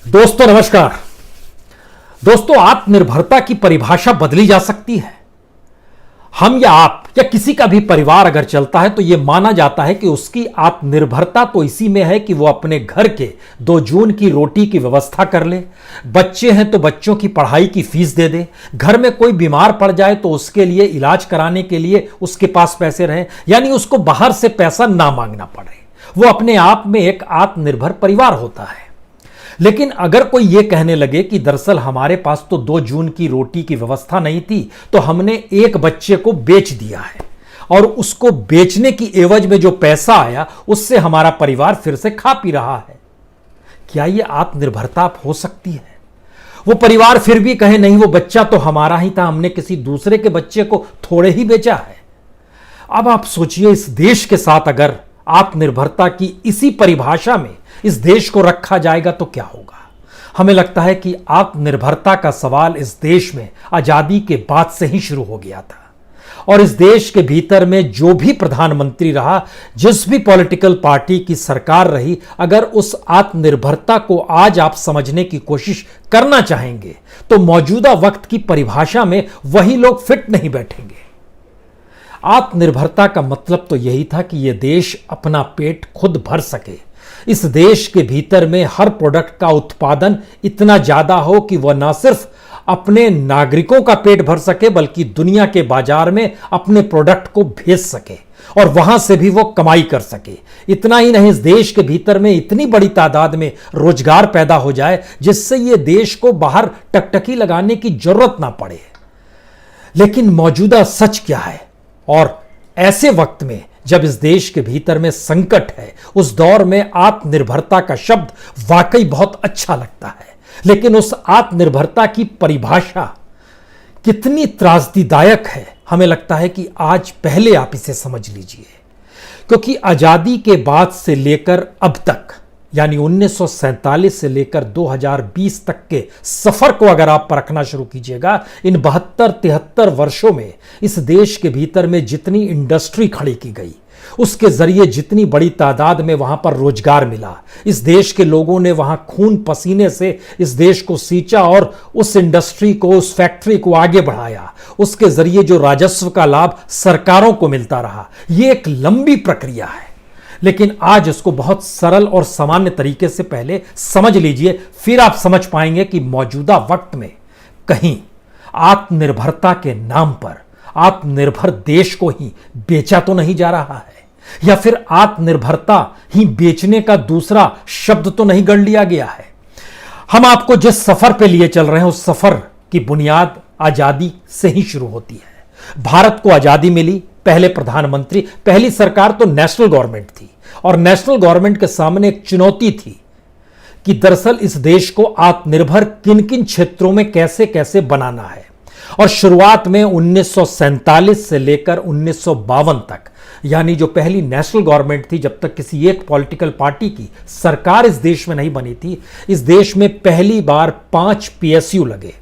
दोस्तों नमस्कार। दोस्तों, आत्मनिर्भरता की परिभाषा बदली जा सकती है। हम या आप या किसी का भी परिवार अगर चलता है तो यह माना जाता है कि उसकी आत्मनिर्भरता तो इसी में है कि वो अपने घर के 2 जून की रोटी की व्यवस्था कर ले, बच्चे हैं तो बच्चों की पढ़ाई की फीस दे दे, घर में कोई बीमार पड़ जाए तो उसके लिए इलाज कराने के लिए उसके पास पैसे रहें, यानी उसको बाहर से पैसा ना मांगना पड़े। वो अपने आप में एक आत्मनिर्भर परिवार होता है। लेकिन अगर कोई यह कहने लगे कि दरअसल हमारे पास तो 2 जून की रोटी की व्यवस्था नहीं थी, तो हमने एक बच्चे को बेच दिया है और उसको बेचने की एवज में जो पैसा आया उससे हमारा परिवार फिर से खा पी रहा है, क्या यह आत्मनिर्भरता हो सकती है? वो परिवार फिर भी कहे नहीं, वो बच्चा तो हमारा ही था, हमने किसी दूसरे के बच्चे को थोड़े ही बेचा है। अब आप सोचिए, इस देश के साथ अगर आत्मनिर्भरता की इसी परिभाषा में इस देश को रखा जाएगा तो क्या होगा? हमें लगता है कि आत्मनिर्भरता का सवाल इस देश में आजादी के बाद से ही शुरू हो गया था और इस देश के भीतर में जो भी प्रधानमंत्री रहा, जिस भी पॉलिटिकल पार्टी की सरकार रही, अगर उस आत्मनिर्भरता को आज आप समझने की कोशिश करना चाहेंगे तो मौजूदा वक्त की परिभाषा में वही लोग फिट नहीं बैठेंगे। आत्मनिर्भरता का मतलब तो यही था कि यह देश अपना पेट खुद भर सके। इस देश के भीतर में हर प्रोडक्ट का उत्पादन इतना ज्यादा हो कि वह ना सिर्फ अपने नागरिकों का पेट भर सके बल्कि दुनिया के बाजार में अपने प्रोडक्ट को भेज सके और वहां से भी वो कमाई कर सके। इतना ही नहीं, इस देश के भीतर में इतनी बड़ी तादाद में रोजगार पैदा हो जाए जिससे ये देश को बाहर टकटकी लगाने की जरूरत ना पड़े। लेकिन मौजूदा सच क्या है? और ऐसे वक्त में जब इस देश के भीतर में संकट है, उस दौर में आत्मनिर्भरता का शब्द वाकई बहुत अच्छा लगता है। लेकिन उस आत्मनिर्भरता की परिभाषा कितनी त्रासदीदायक है, हमें लगता है कि आज पहले आप इसे समझ लीजिए। क्योंकि आजादी के बाद से लेकर अब तक, यानी 1947 से लेकर 2020 तक के सफर को अगर आप परखना शुरू कीजिएगा, इन 72-73 वर्षों में इस देश के भीतर में जितनी इंडस्ट्री खड़ी की गई, उसके जरिए जितनी बड़ी तादाद में वहां पर रोजगार मिला, इस देश के लोगों ने वहां खून पसीने से इस देश को सींचा और उस इंडस्ट्री को, उस फैक्ट्री को आगे बढ़ाया, उसके जरिए जो राजस्व का लाभ सरकारों को मिलता रहा, यह एक लंबी प्रक्रिया है। लेकिन आज उसको बहुत सरल और सामान्य तरीके से पहले समझ लीजिए, फिर आप समझ पाएंगे कि मौजूदा वक्त में कहीं आत्मनिर्भरता के नाम पर आत्मनिर्भर देश को ही बेचा तो नहीं जा रहा है, या फिर आत्मनिर्भरता ही बेचने का दूसरा शब्द तो नहीं गढ़ लिया गया है। हम आपको जिस सफर पे लिए चल रहे हैं उस सफर की बुनियाद आजादी से ही शुरू होती है। भारत को आजादी मिली, पहले प्रधानमंत्री, पहली सरकार तो नेशनल गवर्नमेंट थी और नेशनल गवर्नमेंट के सामने एक चुनौती थी कि दरअसल इस देश को आत्मनिर्भर किन किन क्षेत्रों में कैसे कैसे बनाना है। और शुरुआत में 1947 से लेकर 1952 तक, यानी जो पहली नेशनल गवर्नमेंट थी, जब तक किसी एक पॉलिटिकल पार्टी की सरकार इस देश में नहीं बनी थी, इस देश में पहली बार 5 PSU लगे।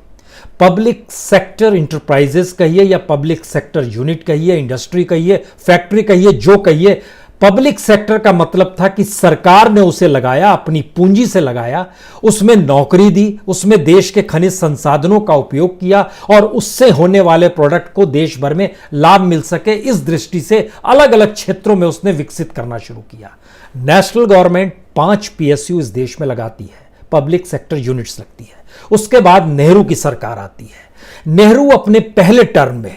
पब्लिक सेक्टर इंटरप्राइजेस कहिए या पब्लिक सेक्टर यूनिट कहिए, इंडस्ट्री कहिए, फैक्ट्री कहिए, जो कहिए, पब्लिक सेक्टर का मतलब था कि सरकार ने उसे लगाया, अपनी पूंजी से लगाया, उसमें नौकरी दी, उसमें देश के खनिज संसाधनों का उपयोग किया और उससे होने वाले प्रोडक्ट को देश भर में लाभ मिल सके, इस दृष्टि से अलग अलग क्षेत्रों में उसने विकसित करना शुरू किया। नेशनल गवर्नमेंट 5 PSU इस देश में लगाती है, पब्लिक सेक्टर यूनिट्स लगती है। उसके बाद नेहरू की सरकार आती है। नेहरू अपने पहले टर्म में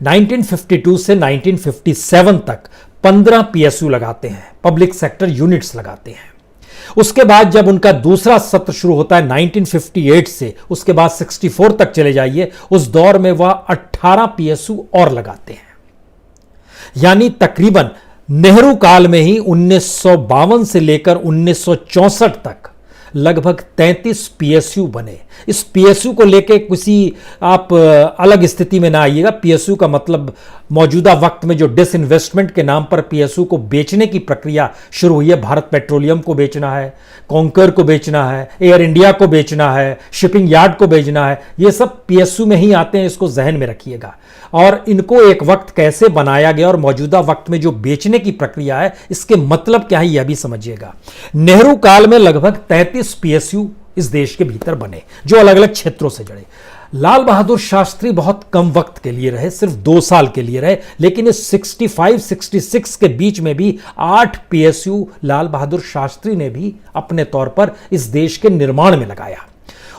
1952 से 1957 तक 15 PSU लगाते हैं, पब्लिक सेक्टर यूनिट्स लगाते हैं। उसके बाद जब उनका दूसरा सत्र शुरू होता है 1958 से, उसके बाद 64 तक चले जाइए, उस दौर में वह 18 PSU और लगाते हैं। यानी तकरीबन नेहरू काल में ही 1952 से लेकर 1964 तक लगभग 33 PSU बने। इस PSU को लेके किसी आप अलग स्थिति में ना आइएगा। PSU का मतलब मौजूदा वक्त में जो डिसइन्वेस्टमेंट के नाम पर PSU को बेचने की प्रक्रिया शुरू हुई है, भारत पेट्रोलियम को बेचना है, कॉन्कर को बेचना है, एयर इंडिया को बेचना है, शिपिंग यार्ड को बेचना है, ये सब PSU में ही आते हैं, इसको जहन में रखिएगा। और इनको एक वक्त कैसे बनाया गया और मौजूदा वक्त में जो बेचने की प्रक्रिया है, इसके मतलब क्या है यह भी समझिएगा। नेहरू काल में लगभग 33 PSU इस देश के भीतर बने, जो अलग अलग क्षेत्रों से जुड़े। लाल बहादुर शास्त्री बहुत कम वक्त के लिए रहे, सिर्फ 2 साल के लिए रहे, लेकिन इस 65-66 के बीच में भी 8 पीएसयू लाल बहादुर शास्त्री ने भी अपने तौर पर इस देश के निर्माण में लगाया।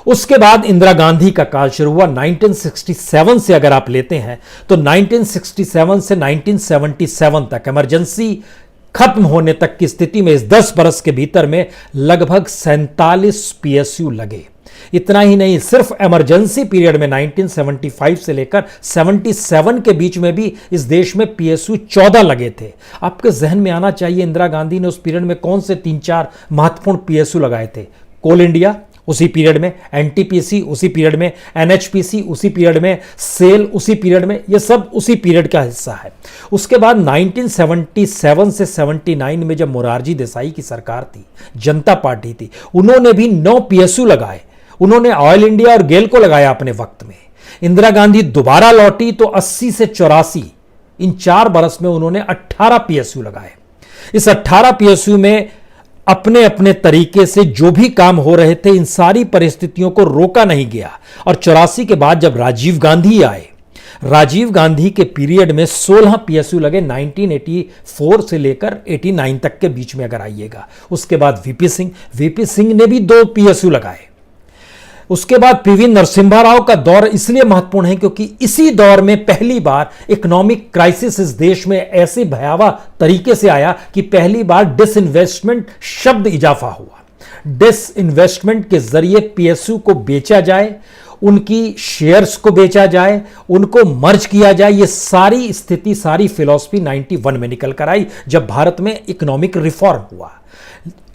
उसके बाद इंदिरा गांधी का काल शुरू हुआ। 1967 से अगर आप लेते हैं तो 1967 से 1977 तक, इमरजेंसी खत्म होने तक की स्थिति में, इस 10 बरस के भीतर में लगभग 47 पीएसयू लगे। इतना ही नहीं, सिर्फ इमरजेंसी पीरियड में 1975 से लेकर 77 के बीच में भी इस देश में पीएसयू 14 लगे थे। आपके जहन में आना चाहिए इंदिरा गांधी ने उस पीरियड में कौन से 3-4 महत्वपूर्ण पीएसयू लगाए थे। कोल इंडिया उसी पीरियड में, एनटीपीसी उसी पीरियड में, एनएचपीसी उसी पीरियड में, सेल उसी पीरियड में, ये सब उसी पीरियड का हिस्सा है। उसके बाद 1977 से 79 में जब मोरारजी देसाई की सरकार थी, जनता पार्टी थी, उन्होंने भी 9 पीएसयू लगाए। उन्होंने ऑयल इंडिया और गेल को लगाया अपने वक्त में। इंदिरा गांधी दोबारा लौटी तो 80 से 84, इन 4 बरस में उन्होंने 18 पीएसयू लगाए। इस 18 पीएसयू में अपने अपने तरीके से जो भी काम हो रहे थे, इन सारी परिस्थितियों को रोका नहीं गया। और 84 के बाद जब राजीव गांधी आए, राजीव गांधी के पीरियड में 16 पीएसयू लगे, 1984 से लेकर 89 तक के बीच में अगर आइएगा। उसके बाद वीपी सिंह ने भी 2 पीएसयू लगाए। उसके बाद पीवी नरसिम्हा राव का दौर इसलिए महत्वपूर्ण है क्योंकि इसी दौर में पहली बार इकोनॉमिक क्राइसिस इस देश में ऐसे भयावह तरीके से आया कि पहली बार डिसइन्वेस्टमेंट शब्द इजाफा हुआ। डिसइन्वेस्टमेंट के जरिए पीएसयू को बेचा जाए, उनकी शेयर्स को बेचा जाए, उनको मर्ज किया जाए। ये सारी स्थिति, सारी फिलॉसफी 91 में निकल कर आई जब भारत में इकोनॉमिक रिफॉर्म हुआ।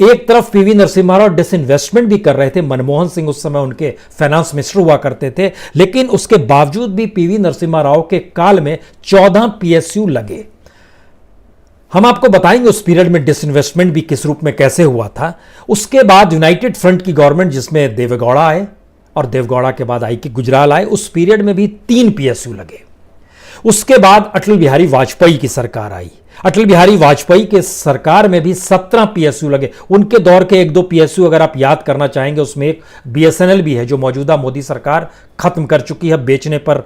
एक तरफ पीवी नरसिम्हा राव डिसइन्वेस्टमेंट भी कर रहे थे, मनमोहन सिंह उस समय उनके फाइनेंस मिनिस्टर हुआ करते थे, लेकिन उसके बावजूद भी पीवी नरसिम्हा राव के काल में 14 पीएसयू लगे। हम आपको बताएंगे उस पीरियड में डिसइन्वेस्टमेंट भी किस रूप में कैसे हुआ था। उसके बाद यूनाइटेड फ्रंट की गवर्नमेंट जिसमें देवेगौड़ा आए और देवेगौड़ा के बाद आई कि गुजराल आए, उस पीरियड में भी 3 पीएसयू लगे। उसके बाद अटल बिहारी वाजपेयी की सरकार आई। अटल बिहारी वाजपेयी के सरकार में भी 17 पीएसयू लगे। उनके दौर के 1-2 पीएसयू अगर आप याद करना चाहेंगे, उसमें एक बीएसएनएल भी है जो मौजूदा मोदी सरकार खत्म कर चुकी है, बेचने पर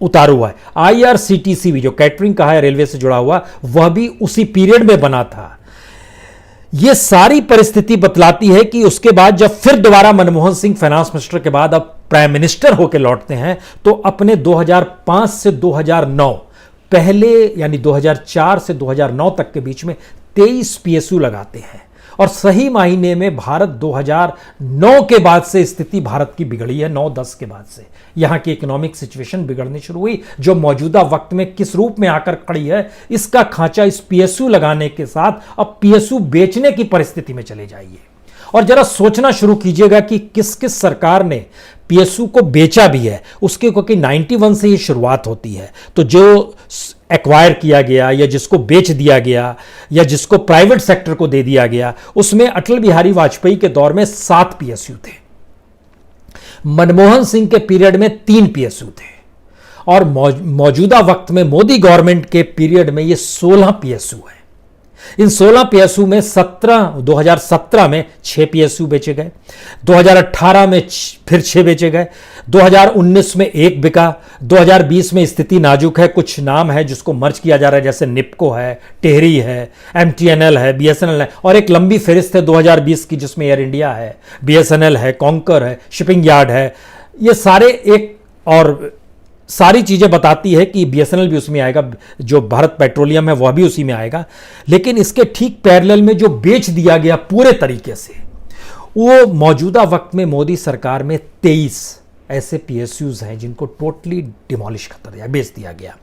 उतार हुआ है। आईआरसीटीसी भी जो कैटरिंग का है, रेलवे से जुड़ा हुआ, वह भी उसी पीरियड में बना था। यह सारी परिस्थिति बतलाती है कि उसके बाद जब फिर दोबारा मनमोहन सिंह फाइनेंस मिनिस्टर के बाद अब प्राइम मिनिस्टर होकर लौटते हैं तो अपने 2005 से 2009 पहले यानी 2004 से 2009 तक के बीच में 23 पीएसयू लगाते हैं। और सही मायने में भारत 2009 के बाद से स्थिति भारत की बिगड़ी है। 9-10 के बाद से यहां की इकोनॉमिक सिचुएशन बिगड़नी शुरू हुई, जो मौजूदा वक्त में किस रूप में आकर खड़ी है, इसका खांचा इस पीएसयू लगाने के साथ अब पीएसयू बेचने की परिस्थिति में चले जाइए और जरा सोचना शुरू कीजिएगा कि किस किस सरकार ने पीएसयू को बेचा भी है उसके, क्योंकि 91 से ये शुरुआत होती है। तो जो एक्वायर किया गया या जिसको बेच दिया गया या जिसको प्राइवेट सेक्टर को दे दिया गया, उसमें अटल बिहारी वाजपेयी के दौर में 7 पीएसयू थे, मनमोहन सिंह के पीरियड में 3 पीएसयू थे और मौजूदा वक्त में मोदी गवर्नमेंट के पीरियड में ये 16 पीएसयू है। इन 16 पीएसयू में 2017 में 6 पीएसयू बेचे गए, 2018 में फिर 6 बेचे गए, 2019 में 1 बिका, 2020 में स्थिति नाजुक है, कुछ नाम है जिसको मर्ज किया जा रहा है, जैसे निप्को है, टेहरी है, एमटीएनएल है, बीएसएनएल है, और एक लंबी फहरिस्त है 2020 की जिसमें एयर इंडिया है, बीएसएनएल है, कॉन्कर है, शिपिंग यार्ड है। ये सारे एक और सारी चीजें बताती है कि बीएसएनएल भी उसमें आएगा, जो भारत पेट्रोलियम है वह भी उसी में आएगा। लेकिन इसके ठीक पैरेलल में जो बेच दिया गया पूरे तरीके से, वो मौजूदा वक्त में मोदी सरकार में 23 ऐसे पीएसयूज हैं जिनको टोटली डिमोलिश कर दिया, बेच दिया गया।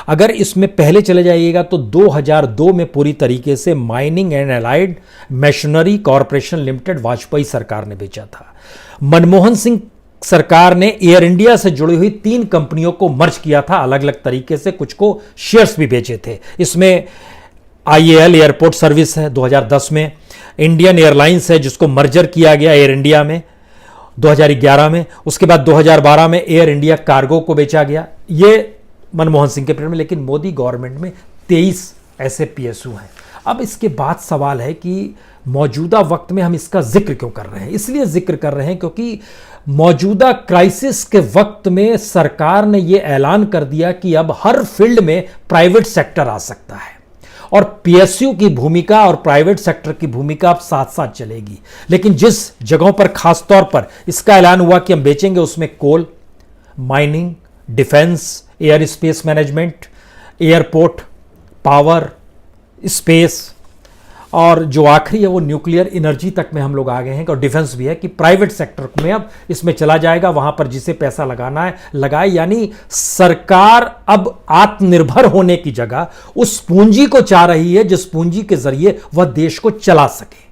अगर इसमें पहले चले जाइएगा तो 2002 में पूरी तरीके से mining and allied machinery corporation limited Vajpayee सरकार ने बेचा था। मनमोहन सिंह सरकार ने एयर इंडिया से जुड़ी हुई 3 कंपनियों को मर्ज किया था अलग अलग तरीके से, कुछ को शेयर्स भी बेचे थे। इसमें आईएएल एयरपोर्ट सर्विस है 2010 में, इंडियन एयरलाइंस है जिसको मर्जर किया गया एयर इंडिया में 2011 में, उसके बाद 2012 में एयर इंडिया कार्गो को बेचा गया, ये मनमोहन सिंह के पीरियड में। लेकिन मोदी गवर्नमेंट में 23 ऐसे पीएसयू हैं। अब इसके बाद सवाल है कि मौजूदा वक्त में हम इसका जिक्र क्यों कर रहे हैं। इसलिए जिक्र कर रहे हैं क्योंकि मौजूदा क्राइसिस के वक्त में सरकार ने यह ऐलान कर दिया कि अब हर फील्ड में प्राइवेट सेक्टर आ सकता है और पीएसयू की भूमिका और प्राइवेट सेक्टर की भूमिका अब साथ साथ चलेगी। लेकिन जिस जगहों पर खास तौर पर इसका ऐलान हुआ कि हम बेचेंगे, उसमें coal, mining, defence, air space management, airport, power, space, और जो आखिरी है वो न्यूक्लियर एनर्जी तक में हम लोग आ गए हैं और डिफेंस भी है कि प्राइवेट सेक्टर में अब इसमें चला जाएगा, वहां पर जिसे पैसा लगाना है लगाए। यानी सरकार अब आत्मनिर्भर होने की जगह उस पूंजी को चाह रही है जिस पूंजी के जरिए वह देश को चला सके।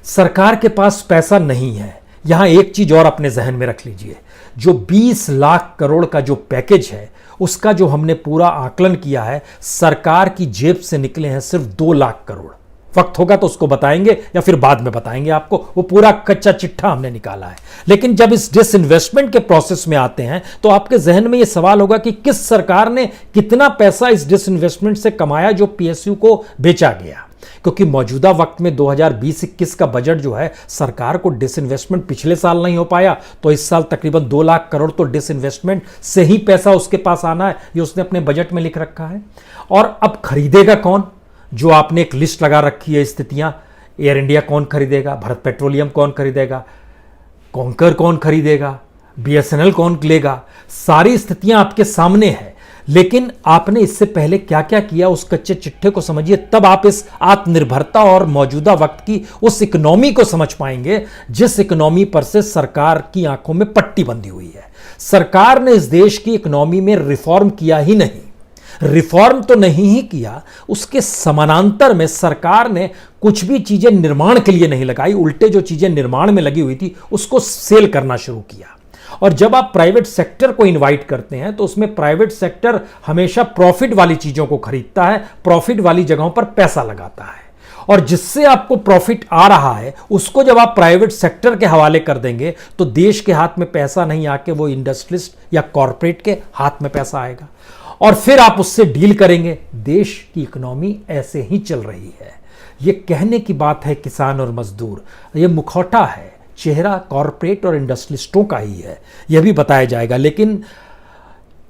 सरकार के पास पैसा नहीं है। यहां एक चीज और अपने जहन में रख लीजिए, जो 20 लाख करोड़ का जो पैकेज है उसका जो हमने पूरा आकलन किया है, सरकार की जेब से निकले हैं सिर्फ 2 लाख करोड़। वक्त होगा तो उसको बताएंगे या फिर बाद में बताएंगे आपको, वो पूरा कच्चा चिट्ठा हमने निकाला है। लेकिन जब इस डिसइन्वेस्टमेंट के प्रोसेस में आते हैं तो आपके जहन में यह सवाल होगा कि किस सरकार ने कितना पैसा इस डिसइन्वेस्टमेंट से कमाया जो पीएसयू को बेचा गया। क्योंकि मौजूदा वक्त में 2020-21 का बजट जो है, सरकार को डिसइन्वेस्टमेंट पिछले साल नहीं हो पाया तो इस साल तकरीबन 2 लाख करोड़ तो डिसइन्वेस्टमेंट से ही पैसा उसके पास आना है, ये उसने अपने बजट में लिख रखा है। और अब खरीदेगा कौन, जो आपने एक लिस्ट लगा रखी है स्थितियां, एयर इंडिया कौन खरीदेगा, भारत पेट्रोलियम कौन खरीदेगा, कॉन्कर कौन खरीदेगा, बीएसएनएल कौन लेगा, सारी स्थितियां आपके सामने है। लेकिन आपने इससे पहले क्या क्या किया उस कच्चे चिट्ठे को समझिए, तब आप इस आत्मनिर्भरता और मौजूदा वक्त की उस इकोनॉमी को समझ पाएंगे जिस इकोनॉमी पर से सरकार की आंखों में पट्टी बंधी हुई है। सरकार ने इस देश की इकोनॉमी में रिफॉर्म किया ही नहीं, रिफॉर्म तो नहीं ही किया, उसके समानांतर में सरकार ने कुछ भी चीजें निर्माण के लिए नहीं लगाई, उल्टे जो चीजें निर्माण में लगी हुई थी उसको सेल करना शुरू किया। और जब आप प्राइवेट सेक्टर को इनवाइट करते हैं तो उसमें प्राइवेट सेक्टर हमेशा प्रॉफिट वाली चीजों को खरीदता है, प्रॉफिट वाली जगहों पर पैसा लगाता है, और जिससे आपको प्रॉफिट आ रहा है उसको जब आप प्राइवेट सेक्टर के हवाले कर देंगे तो देश के हाथ में पैसा नहीं आके वो इंडस्ट्रियलिस्ट या कॉरपोरेट के हाथ में पैसा आएगा और फिर आप उससे डील करेंगे। देश की इकोनॉमी ऐसे ही चल रही है। ये कहने की बात है किसान और मजदूर, ये मुखौटा है, चेहरा कॉरपोरेट और इंडस्ट्रियलिस्टों का ही है, यह भी बताया जाएगा। लेकिन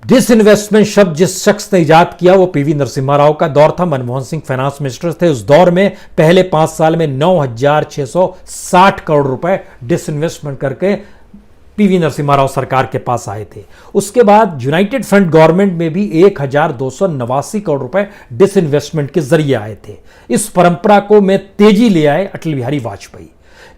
डिसइन्वेस्टमेंट शब्द जिस शख्स ने इजाद किया वो पीवी नरसिम्हा राव का दौर था। मनमोहन सिंह फाइनेंस मिनिस्टर थे उस दौर में। पहले 5 साल में 9,660 करोड़ रुपए डिसइन्वेस्टमेंट करके पीवी नरसिम्हा राव सरकार के पास आए थे। उसके बाद यूनाइटेड फ्रंट गवर्नमेंट में भी 1,289 करोड़ रुपए डिसइन्वेस्टमेंट के जरिए आए थे। इस परंपरा को में तेजी ले आए अटल बिहारी वाजपेयी,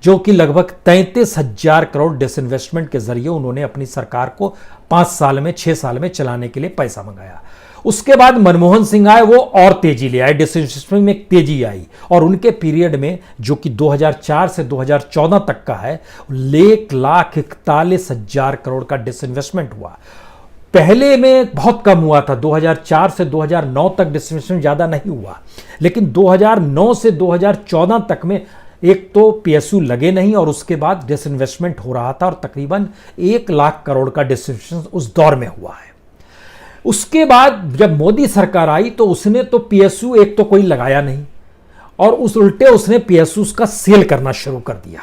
जो कि लगभग 33,000 करोड़ डिसइन्वेस्टमेंट के जरिए उन्होंने अपनी सरकार को 5 साल में 6 साल में चलाने के लिए पैसा मंगाया। उसके बाद मनमोहन सिंह आए, वो और तेजी ले आए, डिसइन्वेस्टमेंट में तेजी आई और उनके पीरियड में जो कि 2004 से 2014 तक का है, 1,41,000 करोड़ का डिसइन्वेस्टमेंट हुआ। पहले में बहुत कम हुआ था, 2004 से 2009 तक डिसइन्वेस्टमेंट ज्यादा नहीं हुआ, लेकिन 2009 से 2014 तक में एक तो पीएसयू लगे नहीं और उसके बाद डिसइन्वेस्टमेंट हो रहा था और तकरीबन 1 लाख करोड़ का डिसइन्वेस्टमेंट उस दौर में हुआ है। उसके बाद जब मोदी सरकार आई तो उसने तो पीएसयू एक तो कोई लगाया नहीं और उस उल्टे उसने पीएसयू का सेल करना शुरू कर दिया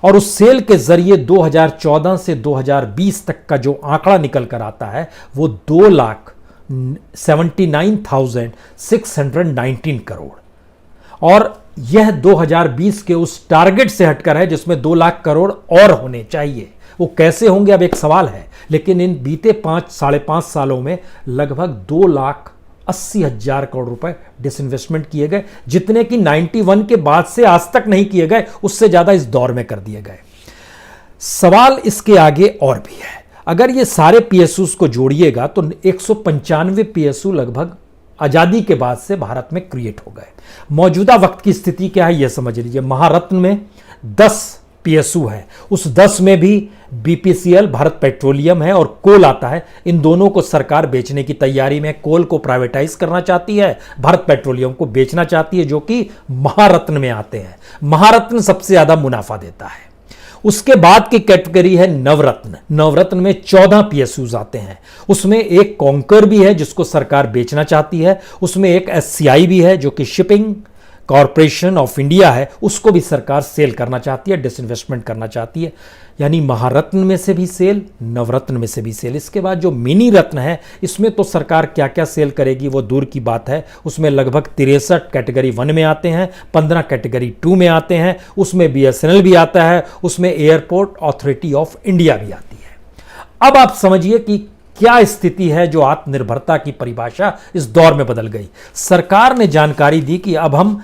और उस सेल के जरिए 2014 से 2020 तक का जो आंकड़ा निकल कर आता है वो 2,79,619 करोड़, और यह 2020 के उस टारगेट से हटकर है जिसमें 2 लाख करोड़ और होने चाहिए। वो कैसे होंगे अब एक सवाल है, लेकिन इन बीते 5-5.5 सालों में लगभग 2,80,000 करोड़ रुपए डिसइन्वेस्टमेंट किए गए, जितने कि 91 के बाद से आज तक नहीं किए गए, उससे ज्यादा इस दौर में कर दिए गए। सवाल इसके आगे और भी है, अगर ये सारे पीएसयूज को जोड़िएगा तो 195 पीएसयू लगभग आजादी के बाद से भारत में क्रिएट हो गए। मौजूदा वक्त की स्थिति क्या है यह समझ लीजिए। महारत्न में 10 पीएसयू है, उस 10 में भी बीपीसीएल भारत पेट्रोलियम है और कोल आता है। इन दोनों को सरकार बेचने की तैयारी में, कोल को प्राइवेटाइज करना चाहती है, भारत पेट्रोलियम को बेचना चाहती है, जो कि महारत्न में आते हैं। महारत्न सबसे ज्यादा मुनाफा देता है। उसके बाद की कैटेगरी है नवरत्न। नवरत्न में 14 पीएसयूज आते हैं, उसमें एक कॉन्कर भी है जिसको सरकार बेचना चाहती है, उसमें एक एससीआई भी है जो कि शिपिंग, कॉरपोरेशन ऑफ इंडिया है उसको भी सरकार सेल करना चाहती है, डिसइन्वेस्टमेंट करना चाहती है। यानी महारत्न में से भी सेल, नवरत्न में से भी सेल। इसके बाद जो मिनी रत्न है इसमें तो सरकार क्या क्या सेल करेगी वो दूर की बात है। उसमें लगभग 63 कैटेगरी 1 में आते हैं, 15 कैटेगरी 2 में आते हैं, उसमें BSNL भी आता है, उसमें एयरपोर्ट अथॉरिटी ऑफ इंडिया भी आती है। अब आप समझिए कि क्या स्थिति है जो आत्मनिर्भरता की परिभाषा इस दौर में बदल गई। सरकार ने जानकारी दी कि अब हम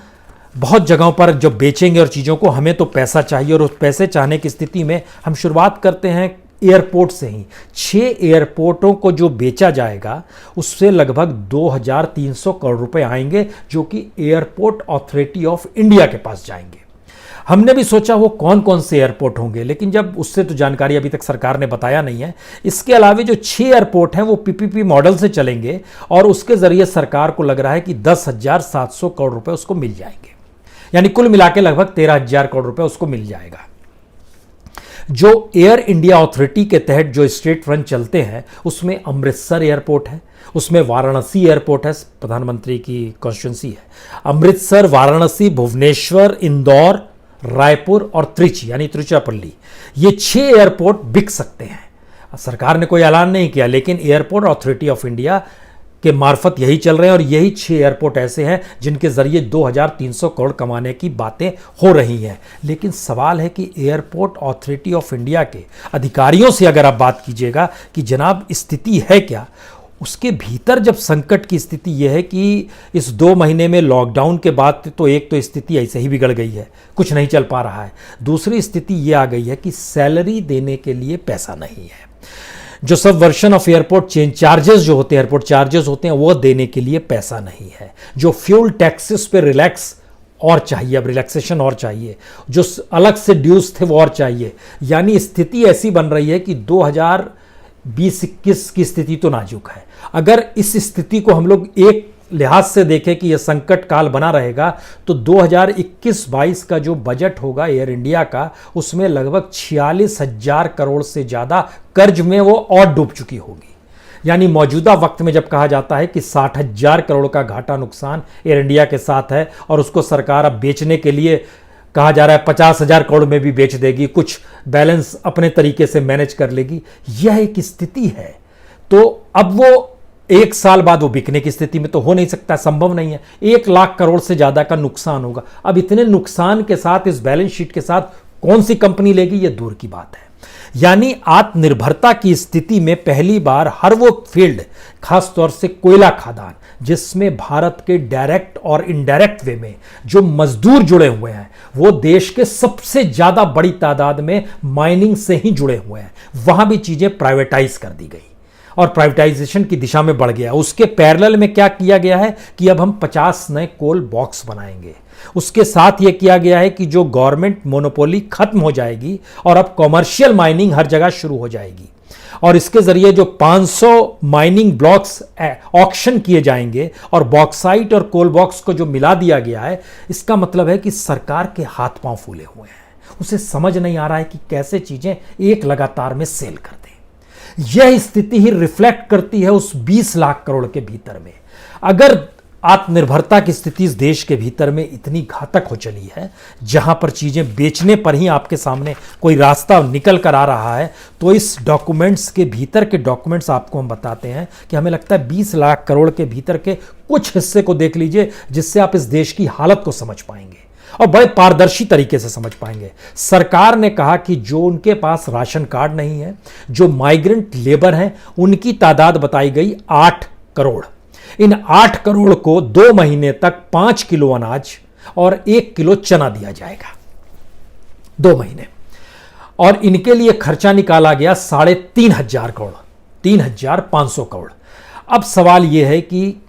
बहुत जगहों पर जब बेचेंगे और चीज़ों को, हमें तो पैसा चाहिए, और उस पैसे चाहने की स्थिति में हम शुरुआत करते हैं एयरपोर्ट से ही। 6 एयरपोर्टों को जो बेचा जाएगा उससे लगभग 2300 करोड़ रुपए आएंगे, जो कि एयरपोर्ट अथॉरिटी ऑफ इंडिया के पास जाएंगे। हमने भी सोचा वो कौन कौन से एयरपोर्ट होंगे, लेकिन जब उससे तो जानकारी अभी तक सरकार ने बताया नहीं है। इसके अलावे जो 6 एयरपोर्ट हैं वो PPP मॉडल से चलेंगे और उसके जरिए सरकार को लग रहा है कि 10,700 करोड़ रुपए उसको मिल जाएंगे। यानी कुल मिला के लगभग 13,000 करोड़ रुपए उसको मिल जाएगा। जो एयर इंडिया अथॉरिटी के तहत जो स्टेट रन चलते हैं उसमें अमृतसर एयरपोर्ट है, उसमें वाराणसी एयरपोर्ट है, प्रधानमंत्री की कॉन्स्टिट्यूंसी है। अमृतसर, वाराणसी, भुवनेश्वर, इंदौर, रायपुर और त्रिची यानी तिरुचिरापल्ली, ये 6 एयरपोर्ट बिक सकते हैं। सरकार ने कोई ऐलान नहीं किया, लेकिन एयरपोर्ट अथॉरिटी ऑफ इंडिया के मार्फत यही चल रहे हैं और यही 6 एयरपोर्ट ऐसे हैं जिनके जरिए 2300 करोड़ कमाने की बातें हो रही हैं। लेकिन सवाल है कि एयरपोर्ट अथॉरिटी ऑफ इंडिया के अधिकारियों से अगर आप बात कीजिएगा कि जनाब स्थिति है क्या, उसके भीतर जब संकट की स्थिति यह है कि इस 2 महीने में लॉकडाउन के बाद तो एक तो स्थिति ऐसे ही बिगड़ गई है, कुछ नहीं चल पा रहा है। दूसरी स्थिति यह आ गई है कि सैलरी देने के लिए पैसा नहीं है। जो सब version of airport change charges जो होते हैं, एयरपोर्ट चार्जेस होते हैं, वो देने के लिए पैसा नहीं है। जो फ्यूल टैक्सेस पे रिलैक्स और चाहिए, अब रिलैक्सेशन और चाहिए, जो अलग से ड्यूज थे वो और चाहिए। यानी स्थिति ऐसी बन रही है कि 2020-21 की स्थिति तो नाजुक है। अगर इस स्थिति को हम लोग एक लिहाज से देखें कि यह संकट काल बना रहेगा तो 2021-22 का जो बजट होगा एयर इंडिया का, उसमें लगभग 46,000 करोड़ से ज्यादा कर्ज में वो और डूब चुकी होगी। यानी मौजूदा वक्त में जब कहा जाता है कि 60,000 करोड़ का घाटा नुकसान एयर इंडिया के साथ है और उसको सरकार अब बेचने के लिए कहा जा रहा है 50,000 करोड़ में भी बेच देगी, कुछ बैलेंस अपने तरीके से मैनेज कर लेगी, यह एक स्थिति है। तो अब वो 1 साल बाद वो बिकने की स्थिति में तो हो नहीं सकता, संभव नहीं है। 1 लाख करोड़ से ज्यादा का नुकसान होगा। अब इतने नुकसान के साथ इस बैलेंस शीट के साथ कौन सी कंपनी लेगी, ये दूर की बात है। यानी आत्मनिर्भरता की स्थिति में पहली बार हर वो फील्ड, खासतौर से कोयला खादान, जिसमें भारत के डायरेक्ट और इनडायरेक्ट वे में जो मजदूर जुड़े हुए हैं वो देश के सबसे ज्यादा बड़ी तादाद में माइनिंग से ही जुड़े हुए हैं, वहां भी चीजें प्राइवेटाइज कर दी गई और प्राइवेटाइजेशन की दिशा में बढ़ गया। उसके पैरेलल में क्या किया गया है कि अब हम 50 नए कोल बॉक्स बनाएंगे। उसके साथ यह किया गया है कि जो गवर्नमेंट मोनोपोली खत्म हो जाएगी और अब कॉमर्शियल माइनिंग हर जगह शुरू हो जाएगी और इसके जरिए जो 500 माइनिंग ब्लॉक्स ऑक्शन किए जाएंगे और बॉक्साइट और कोल बॉक्स को जो मिला दिया गया है, इसका मतलब है कि सरकार के हाथ पांव फूले हुए हैं। उसे समझ नहीं आ रहा है कि कैसे चीजें एक लगातार में सेल कर दें। यह स्थिति ही रिफ्लेक्ट करती है उस 20 लाख करोड़ के भीतर में। अगर आत्मनिर्भरता की स्थिति इस देश के भीतर में इतनी घातक हो चली है, जहां पर चीजें बेचने पर ही आपके सामने कोई रास्ता निकल कर आ रहा है, तो इस डॉक्यूमेंट्स के भीतर के डॉक्यूमेंट्स आपको हम बताते हैं कि हमें लगता है 20 लाख करोड़ के भीतर के कुछ हिस्से को देख लीजिए, जिससे आप इस देश की हालत को समझ पाएंगे और बड़े पारदर्शी तरीके से समझ पाएंगे। सरकार ने कहा कि जो उनके पास राशन कार्ड नहीं है, जो माइग्रेंट लेबर हैं, उनकी तादाद बताई गई 8 करोड़। इन 8 करोड़ को 2 महीने तक 5 किलो अनाज और 1 किलो चना दिया जाएगा, 2 महीने। और इनके लिए खर्चा निकाला गया 3,500 करोड़, 3,500 करोड़। अब सवाल यह है कि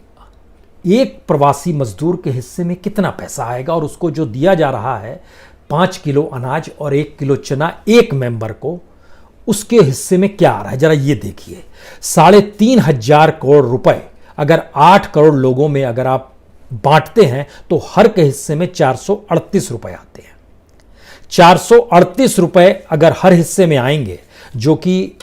एक प्रवासी मजदूर के हिस्से में कितना पैसा आएगा और उसको जो दिया जा रहा है 5 किलो अनाज और 1 किलो चना एक मेंबर को, उसके हिस्से में क्या आ रहा है जरा ये देखिए। 3,500 करोड़ रुपए अगर 8 करोड़ लोगों में अगर आप बांटते हैं तो हर के हिस्से में 438 रुपए आते हैं। 438 रुपए अगर हर हिस्से में आएंगे, जो कि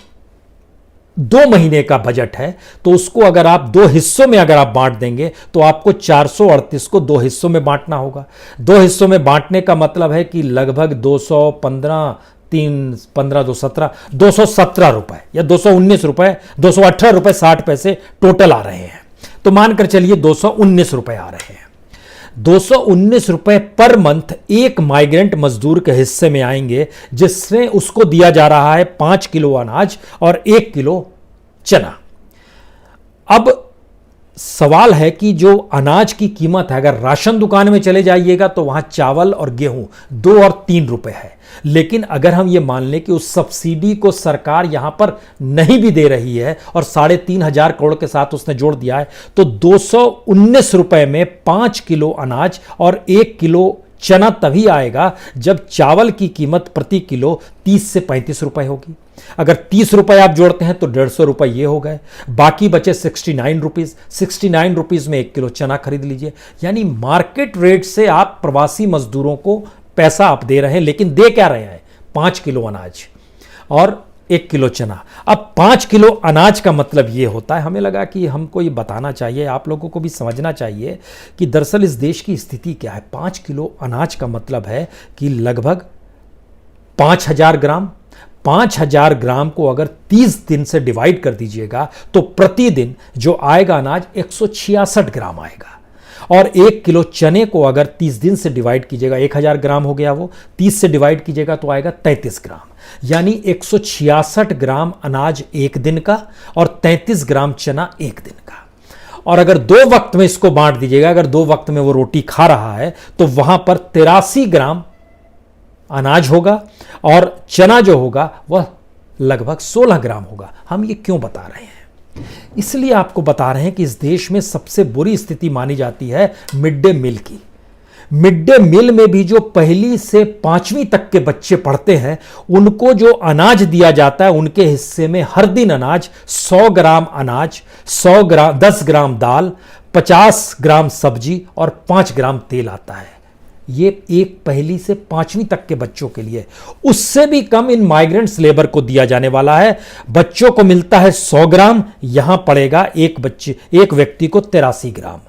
2 महीने का बजट है, तो उसको अगर आप 2 हिस्सों में अगर आप बांट देंगे तो आपको 438 को 2 हिस्सों में बांटना होगा। 2 हिस्सों में बांटने का मतलब है कि लगभग 215, 3, 15, 217, 217 रुपए या 219 रुपए, 218 रुपए 60 पैसे टोटल आ रहे हैं। तो मानकर चलिए 219 रुपए आ रहे हैं। 219 रुपए पर मंथ एक माइग्रेंट मजदूर के हिस्से में आएंगे, जिसमें उसको दिया जा रहा है 5 किलो अनाज और 1 किलो चना। अब सवाल है कि जो अनाज की कीमत है, अगर राशन दुकान में चले जाइएगा तो वहां चावल और गेहूं 2 और 3 रुपए है, लेकिन अगर हम ये मान लें कि उस सब्सिडी को सरकार यहां पर नहीं भी दे रही है और 3,500 करोड़ के साथ उसने जोड़ दिया है, तो 219 रुपए में 5 किलो अनाज और 1 किलो चना तभी आएगा जब चावल की कीमत प्रति किलो 30 से 35 रुपए होगी। अगर 30 रुपए आप जोड़ते हैं तो 150 रुपए ये हो गए, बाकी बचे 69 रुपीज। 69 रुपीज में 1 किलो चना खरीद लीजिए। यानी मार्केट रेट से आप प्रवासी मजदूरों को पैसा आप दे रहे हैं, लेकिन दे क्या रहे हैं? 5 किलो अनाज और 1 किलो चना। अब 5 किलो अनाज का मतलब ये होता है, हमें लगा कि हमको ये बताना चाहिए, आप लोगों को भी समझना चाहिए कि दरअसल इस देश की स्थिति क्या है। 5 किलो अनाज का मतलब है कि लगभग 5,000 ग्राम। 5,000 ग्राम को अगर 30 दिन से डिवाइड कर दीजिएगा तो प्रतिदिन जो आएगा अनाज 166 ग्राम आएगा। और 1 किलो चने को अगर 30 दिन से डिवाइड कीजिएगा, 1,000 ग्राम हो गया, वो 30 से डिवाइड कीजिएगा तो आएगा 33 ग्राम। यानी 166 ग्राम अनाज एक दिन का और 33 ग्राम चना एक दिन का। और अगर 2 वक्त में इसको बांट दीजिएगा, अगर 2 वक्त में वो रोटी खा रहा है तो वहां पर 83 ग्राम अनाज होगा और चना जो होगा वह लगभग 16 ग्राम होगा। हम ये क्यों बता रहे हैं? इसलिए आपको बता रहे हैं कि इस देश में सबसे बुरी स्थिति मानी जाती है मिड डे मील की। मिड डे मील में भी जो 1ली से 5वीं तक के बच्चे पढ़ते हैं, उनको जो अनाज दिया जाता है, उनके हिस्से में हर दिन अनाज 100 ग्राम अनाज, 100 ग्राम 10 ग्राम दाल, 50 ग्राम सब्जी और 5 ग्राम तेल आता है। ये एक 1ली से 5वीं तक के बच्चों के लिए। उससे भी कम इन माइग्रेंट्स लेबर को दिया जाने वाला है। बच्चों को मिलता है 100 ग्राम, यहां पड़ेगा एक व्यक्ति को 83 ग्राम।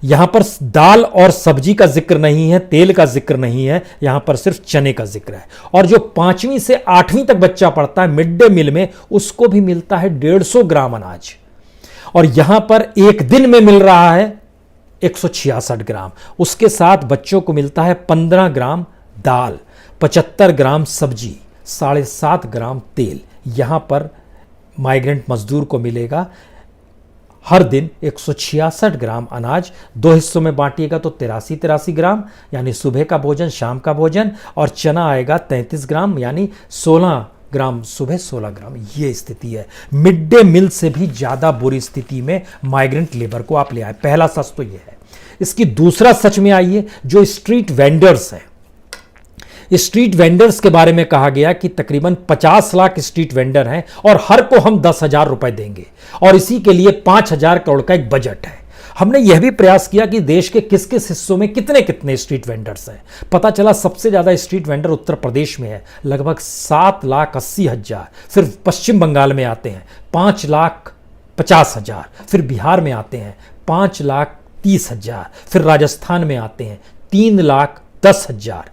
यहां पर दाल और सब्जी का जिक्र नहीं है, तेल का जिक्र नहीं है, यहां पर सिर्फ चने का जिक्र है। और जो 5वीं से 8वीं तक बच्चा पढ़ता है मिड डे मील में, उसको भी मिलता है 150 ग्राम अनाज। और यहां पर एक दिन में मिल रहा है 166 ग्राम। उसके साथ बच्चों को मिलता है 15 ग्राम दाल, 75 ग्राम सब्जी, 7.5 ग्राम तेल। यहां पर माइग्रेंट मजदूर को मिलेगा हर दिन 166 ग्राम अनाज। 2 हिस्सों में बांटिएगा तो 83 ग्राम, यानी सुबह का भोजन, शाम का भोजन। और चना आएगा 33 ग्राम, यानी 16 ग्राम सुबह, 16 ग्राम। ये स्थिति है। मिड डे मील से भी ज्यादा बुरी स्थिति में माइग्रेंट लेबर को आप ले आए। पहला सच तो ये है। इसकी दूसरा सच में आइए, जो स्ट्रीट वेंडर्स हैं। स्ट्रीट वेंडर्स के बारे में कहा गया कि तकरीबन 50 लाख स्ट्रीट वेंडर हैं और हर को हम 10,000 रुपए देंगे, और इसी के लिए 5,000 करोड़ का एक बजट है। हमने यह भी प्रयास किया कि देश के किस किस हिस्सों में कितने कितने स्ट्रीट वेंडर्स हैं। पता चला सबसे ज्यादा स्ट्रीट वेंडर उत्तर प्रदेश में है, लगभग 7,80,000। फिर पश्चिम बंगाल में आते हैं 5,50,000। फिर बिहार में आते हैं 5,30,000। फिर राजस्थान में आते हैं 3,10,000।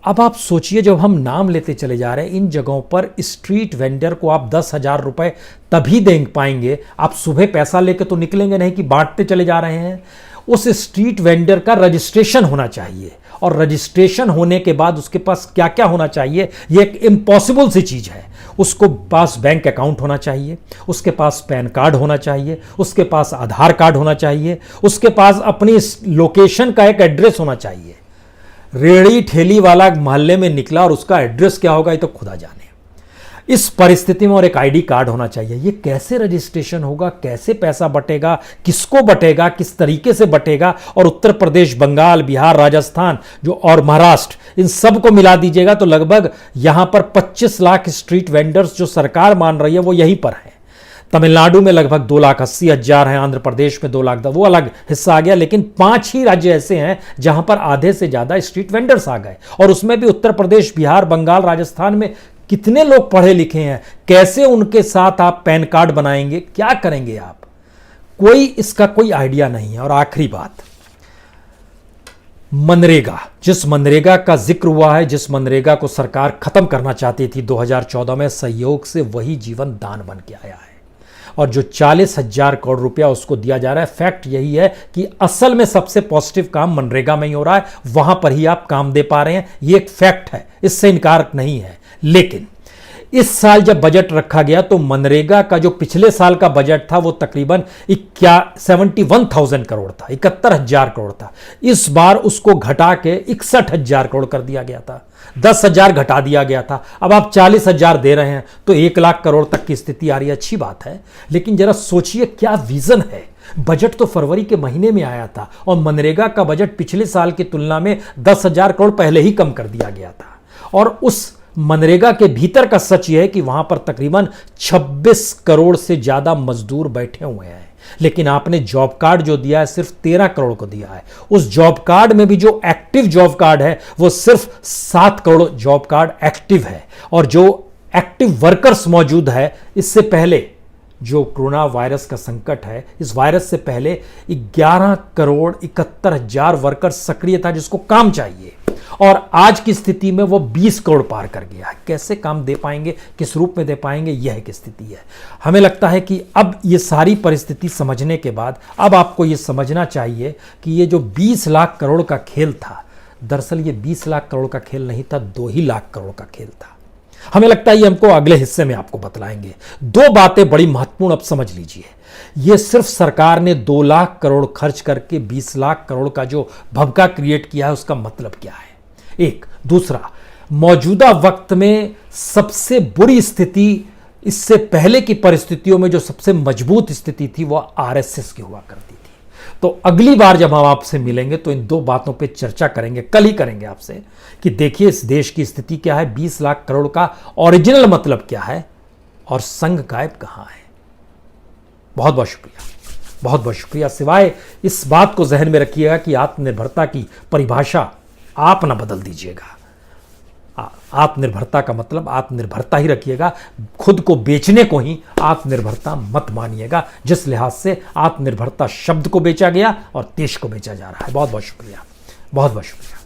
अब आप सोचिए, जब हम नाम लेते चले जा रहे हैं इन जगहों पर, स्ट्रीट वेंडर को आप 10,000 रुपए तभी दे पाएंगे। आप सुबह पैसा लेके तो निकलेंगे नहीं कि बांटते चले जा रहे हैं। उस स्ट्रीट वेंडर का रजिस्ट्रेशन होना चाहिए, और रजिस्ट्रेशन होने के बाद उसके पास क्या क्या होना चाहिए, ये एक इम्पॉसिबल सी चीज है। उसको पास बैंक अकाउंट होना चाहिए, उसके पास पैन कार्ड होना चाहिए, उसके पास आधार कार्ड होना चाहिए, उसके पास अपनी लोकेशन का एक एड्रेस होना चाहिए। रेड़ी ठेली वाला मोहल्ले में निकला और उसका एड्रेस क्या होगा ये तो खुदा जाने। इस परिस्थिति में और एक आईडी कार्ड होना चाहिए। ये कैसे रजिस्ट्रेशन होगा, कैसे पैसा बटेगा, किसको बटेगा, किस तरीके से बटेगा? और उत्तर प्रदेश, बंगाल, बिहार, राजस्थान जो और महाराष्ट्र, इन सब को मिला दीजिएगा तो लगभग यहां पर 25 लाख स्ट्रीट वेंडर्स जो सरकार मान रही है वो यहीं पर है। तमिलनाडु में लगभग 2,80,000 हैं, आंध्र प्रदेश में 2 लाख, वो अलग हिस्सा आ गया। लेकिन 5 ही राज्य ऐसे हैं जहां पर आधे से ज्यादा स्ट्रीट वेंडर्स आ गए, और उसमें भी उत्तर प्रदेश, बिहार, बंगाल, राजस्थान में कितने लोग पढ़े लिखे हैं, कैसे उनके साथ आप पैन कार्ड बनाएंगे, क्या करेंगे आप, कोई इसका कोई आइडिया नहीं है। और आखिरी बात, मनरेगा, जिस मनरेगा का जिक्र हुआ है, जिस मनरेगा को सरकार खत्म करना चाहती थी 2014 में, सहयोग से वही जीवन दान बन के आया है। और जो 40,000 करोड़ रुपया उसको दिया जा रहा है, फैक्ट यही है कि असल में सबसे पॉजिटिव काम मनरेगा में ही हो रहा है, वहां पर ही आप काम दे पा रहे हैं, ये एक फैक्ट है, इससे इनकार नहीं है। लेकिन इस साल जब बजट रखा गया तो मनरेगा का जो पिछले साल का बजट था वो तकरीबन 71,000 करोड़ था, 71,000 करोड़ था। इस बार उसको घटा के 61,000 करोड़ कर दिया गया था, 10,000 घटा दिया गया था। अब आप 40,000 दे रहे हैं तो 1,00,000 करोड़ तक की स्थिति आ रही है, अच्छी बात है। लेकिन जरा सोचिए क्या विजन है। बजट तो फरवरी के महीने में आया था और मनरेगा का बजट पिछले साल की तुलना में 10,000 करोड़ पहले ही कम कर दिया गया था। और उस मनरेगा के भीतर का सच यह है कि वहां पर तकरीबन 26 करोड़ से ज्यादा मजदूर बैठे हुए हैं। लेकिन आपने जॉब कार्ड जो दिया है सिर्फ 13 करोड़ को दिया है। उस जॉब कार्ड में भी जो एक्टिव जॉब कार्ड है वो सिर्फ 7 करोड़ जॉब कार्ड एक्टिव है। और जो एक्टिव वर्कर्स मौजूद है, इससे पहले जो कोरोना वायरस का संकट है, इस वायरस से पहले 11 करोड़ 71,000 वर्कर्स सक्रिय था जिसको काम चाहिए, और आज की स्थिति में वो 20 करोड़ पार कर गया है। कैसे काम दे पाएंगे, किस रूप में दे पाएंगे, यह एक स्थिति है। हमें लगता है कि अब ये सारी परिस्थिति समझने के बाद अब आपको ये समझना चाहिए कि ये जो 20 लाख करोड़ का खेल था, दरअसल ये 20 लाख करोड़ का खेल नहीं था, 2 ही लाख करोड़ का खेल था। हमें लगता है ये हमको अगले हिस्से में आपको बतलाएंगे। 2 बातें बड़ी महत्वपूर्ण अब समझ लीजिए। ये सिर्फ सरकार ने 2 लाख करोड़ खर्च करके 20 लाख करोड़ का जो भभका क्रिएट किया है उसका मतलब क्या है, एक। दूसरा, मौजूदा वक्त में सबसे बुरी स्थिति, इससे पहले की परिस्थितियों में जो सबसे मजबूत स्थिति थी वह आरएसएस की हुआ करती थी। तो अगली बार जब हम आपसे मिलेंगे तो इन 2 बातों पे चर्चा करेंगे, कल ही करेंगे आपसे, कि देखिए इस देश की स्थिति क्या है, 20 लाख करोड़ का ओरिजिनल मतलब क्या है और संघ गायब कहां है। बहुत बहुत शुक्रिया, बहुत बहुत शुक्रिया। सिवाय इस बात को जहन में रखिएगा कि आत्मनिर्भरता की परिभाषा आप ना बदल दीजिएगा। आत्मनिर्भरता का मतलब आत्मनिर्भरता ही रखिएगा, खुद को बेचने को ही आत्मनिर्भरता मत मानिएगा, जिस लिहाज से आत्मनिर्भरता शब्द को बेचा गया और देश को बेचा जा रहा है। बहुत बहुत शुक्रिया, बहुत बहुत शुक्रिया।